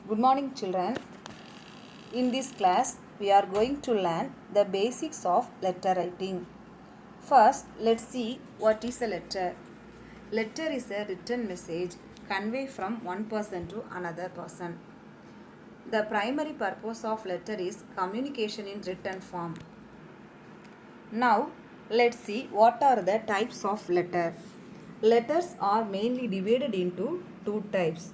Good morning, children. In this class, we are going to learn the basics of letter writing. First, let's see what is a letter. Letter is a written message conveyed from one person to another person. The primary purpose of letter is communication in written form. Now, let's see what are the types of letter. Letters are mainly divided into two types: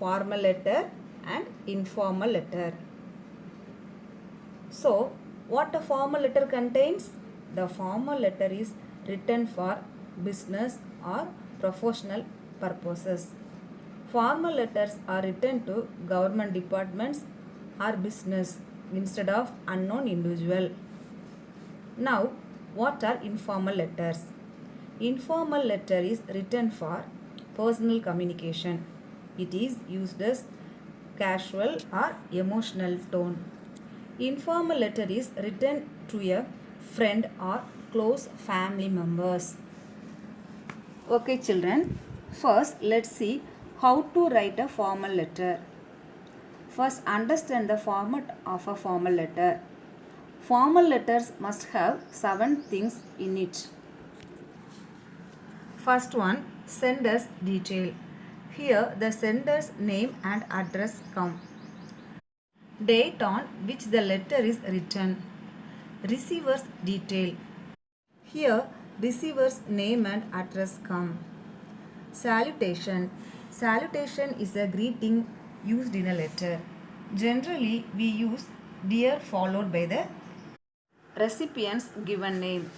formal letter and informal letter. So, what a formal letter contains? The formal letter is written for business or professional purposes. Formal letters are written to government departments or business instead of unknown individual. Now, what are informal letters? Informal letter is written for personal communication. It is used as casual or emotional tone. Informal letter is written to a friend or close family members. Okay, children. First, let's see how to write a formal letter. First, understand the format of a formal letter. Formal letters must have 7 things in it. First one, sender's detail. Here, the sender's name and address come. Date on which the letter is written. Receiver's detail. Here, receiver's name and address come. Salutation. Salutation is a greeting used in a letter. Generally, we use dear followed by the recipient's given name.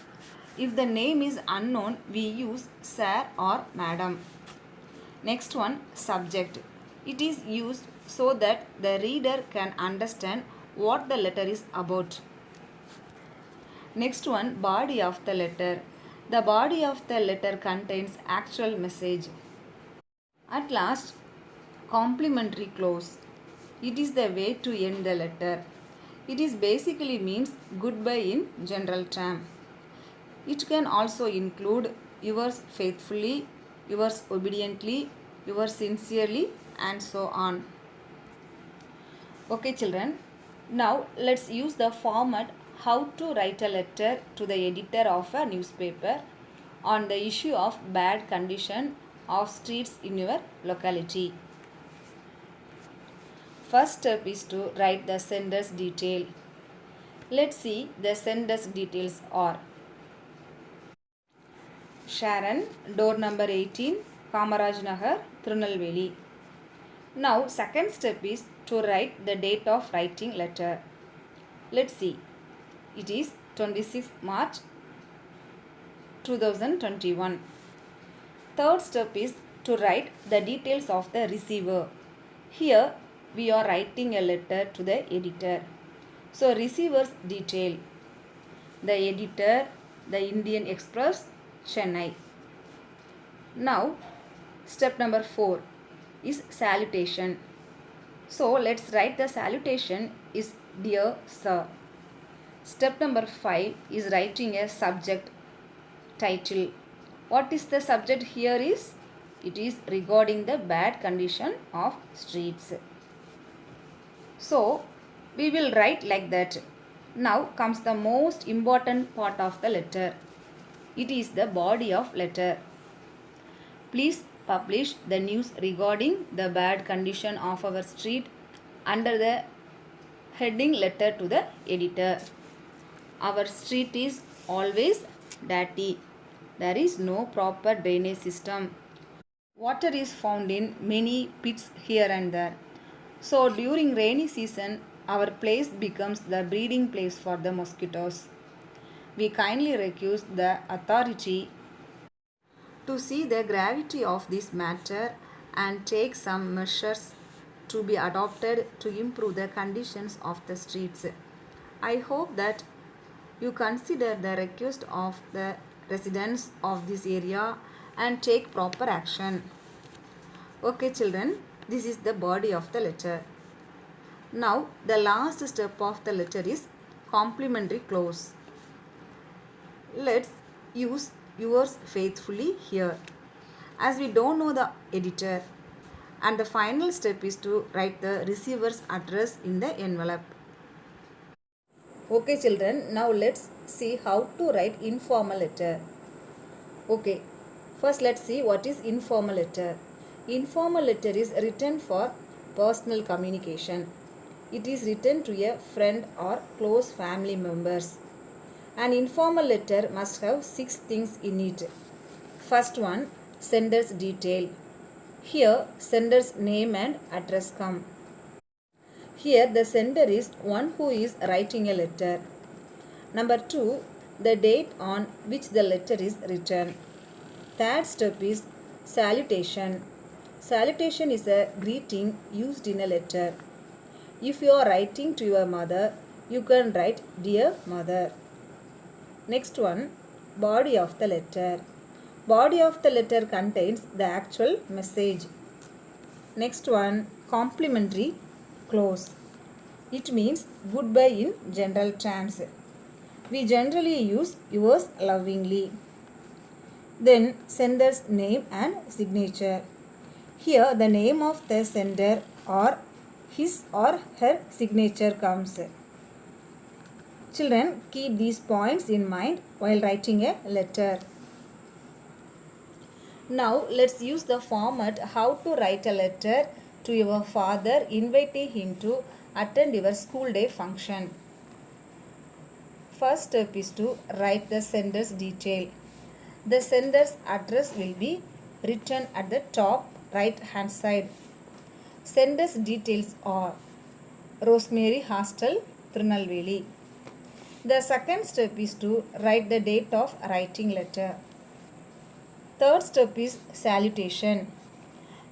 If the name is unknown, we use sir or madam. Next one, subject. It is used so that the reader can understand what the letter is about. Next one, body of the letter. The body of the letter contains actual message. At last, complimentary clause. It is the way to end the letter. It is basically means goodbye in general term. It can also include yours faithfully, yours obediently, yours sincerely, and so on. Okay, children. Now let's use the format how to write a letter to the editor of a newspaper on the issue of bad condition of streets in your locality. First step is to write the sender's detail. Let's see the sender's details are Sharon, door number 18, Kamaraj Nagar, Tirunelveli. Now, second step is to write the date of writing letter. Let's see. It is 26th March 2021. Third step is to write the details of the receiver. Here, we are writing a letter to the editor. So, receiver's detail. The editor, the Indian Express, Chennai. Now, step number 4 is salutation. So, let's write the salutation is Dear Sir. Step number 5 is writing a subject title. What is the subject here is? It is regarding the bad condition of streets. So, we will write like that. Now comes the most important part of the letter. It is the body of letter. Please publish the news regarding the bad condition of our street under the heading letter to the editor. Our street is always dirty. There is no proper drainage system. Water is found in many pits here and there. So during rainy season, our place becomes the breeding place for the mosquitoes. We kindly request the authority to see the gravity of this matter and take some measures to be adopted to improve the conditions of the streets. I hope that you consider the request of the residents of this area and take proper action. Okay, children, this is the body of the letter. Now, the last step of the letter is complimentary clause. Let's use yours faithfully here. As we don't know the editor And the final step is to write the receiver's address in the envelope. Okay children, now let's see how to write informal letter. Okay, first let's see what is informal letter. Informal letter is written for personal communication. It is written to a friend or close family members. An informal letter must have 6 things in it. First one, sender's detail. Here, sender's name and address come. Here, the sender is one who is writing a letter. Number 2, the date on which the letter is written. Third step is salutation. Salutation is a greeting used in a letter. If you are writing to your mother, you can write Dear Mother. Next one, body of the letter. Body of the letter contains the actual message. Next one, complimentary close. It means goodbye in general terms. We generally use yours lovingly. Then sender's name and signature. Here the name of the sender or his or her signature comes. Children, keep these points in mind while writing a letter. Now let's use the format how to write a letter to your father inviting him to attend your school day function. First step is to write the sender's detail. The sender's address will be written at the top right hand side. Sender's details are Rosemary Hostel, Tirunelveli. The second step is to write the date of writing letter. Third step is salutation.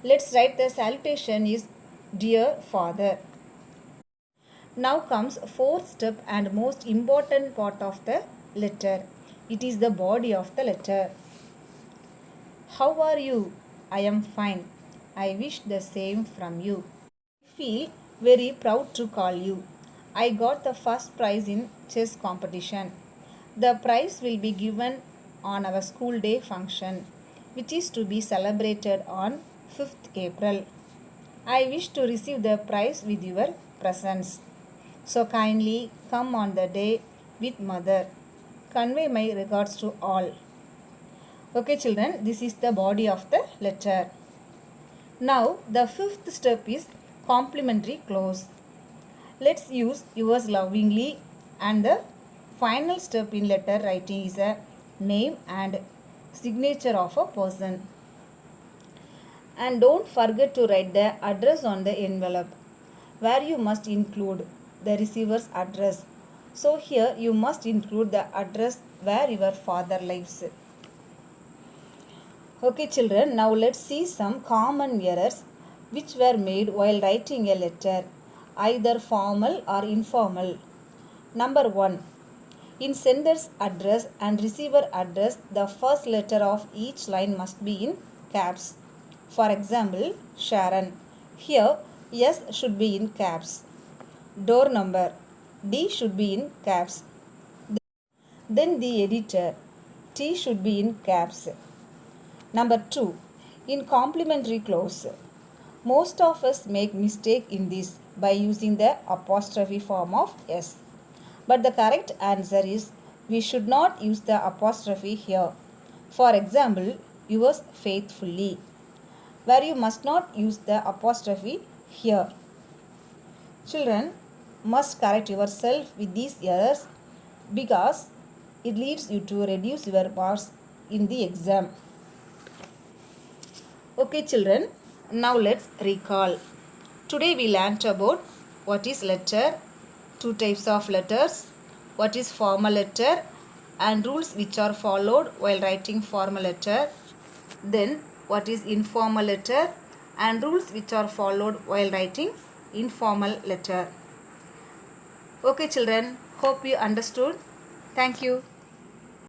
Let's write the salutation is Dear Father. Now comes fourth step and most important part of the letter. It is the body of the letter. How are you? I am fine. I wish the same from you. I feel very proud to call you. I got the first prize in chess competition. The prize will be given on our school day function, which is to be celebrated on 5th April. I wish to receive the prize with your presence. So kindly come on the day with mother. Convey my regards to all. Okay children, this is the body of the letter. Now the fifth step is complimentary close. Let's use yours lovingly, and the final step in letter writing is a name and signature of a person. And don't forget to write the address on the envelope, where you must include the receiver's address. So here you must include the address where your father lives. Okay children, now let's see some common errors which were made while writing a letter, either formal or informal. Number 1. In sender's address and receiver address, the first letter of each line must be in caps. For example, Sharon. Here, S should be in caps. Door number, D should be in caps. Then the editor, T should be in caps. Number 2. In complimentary clause, most of us make mistake in this by using the apostrophe form of S. But the correct answer is we should not use the apostrophe here. For example, yours faithfully, where you must not use the apostrophe here. Children must correct yourself with these errors because it leads you to reduce your marks in the exam. Okay children, now let's recall. Today we learnt about what is letter, 2 types of letters, what is formal letter and rules which are followed while writing formal letter. Then what is informal letter and rules which are followed while writing informal letter. Okay children, hope you understood. Thank you.